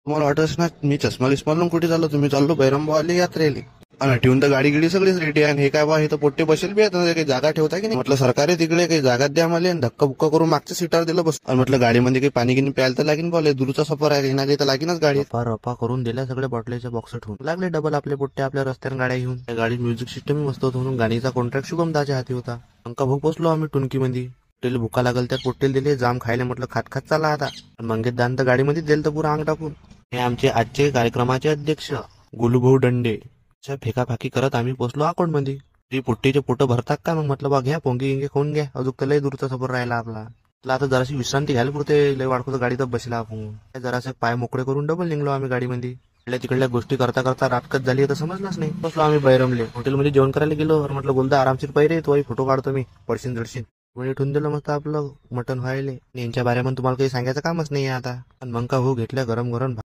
तुम्हाला वाटत ना मी चष्मा लिस्मा लावून कुठे चाललो, तुम्ही चाललो बैरंबावाली यात्रेली आणि ठेवून तर गाडी गिडी सगळीच रेडी आहे. आणि हे काय बा, हे तर पोट्टे बसेल बी आहेत ना, काही जागा ठेवता की नाही. म्हटलं सरकार आहे तिकडे, काही जागा द्या मला. आणि धक्का बुक्का करून मागच्या सीटावर दिलं बस. आणि म्हटलं गाडीमध्ये काही पाणी गिनी प्यायला तर लागेल, बोले दूरचा सफर आहे, काही ना काही तर लागेलच गाडी. रपा करून दिल्या सगळ्या बॉटलीच्या बॉक्स ठेवून लागले डबल आपले पोट्टे आपल्या रस्त्यावर गाड्या घेऊन. त्या गाडीत म्युझिक सिस्टम मस्त होतं म्हणून गाडीचा कॉन्ट्रॅक्ट शुभमदाच्या हाती होता. अंका भाऊ पोचलो आम्ही टुनकीमध्ये. पोट्टेला भुका लागल त्या पोट्टेला दिले जाम खायला. म्हटलं खात खात चाला आता. मंगेश दान तर गाडीमध्ये दिलं तर पुरा अंग टाकून. हे आमचे आजचे कार्यक्रमाचे अध्यक्ष गोलूभाऊ दंडे. फेकाफाकी करत आम्ही पोचलो अकोटमध्ये. ती पुट्टीचे पोटं भरतात का मग. म्हटलं बा घ्या पोंगी गिंगे खाऊन घ्या, अजून तर लय दूरचा सफर राहिला आपला. आता जराशी विश्रांती घ्यायला पुरते, लय वाढतो गाडीत बसला आपण. जरासे पाय मोकळे करून डबल निघलो आम्ही गाडीमध्ये. इकडल्या तिकडल्या गोष्टी करता करता रातकत झाली तर समजलंच नाही. बसलो आम्ही बैरमले हॉटेलमध्ये जेवण करायला गेलो. म्हटलं बोलता आरामशीर पाहिजे तो फोटो काढतो मी पडशीन जडशीन. म्हणजे ठेवून दिलं मस्त आपलं मटण व्हायले. यांच्या बारे तुम्हाला काही सांगायचं कामच नाही आता. आणि मग का हो घेतल्या गरम गरम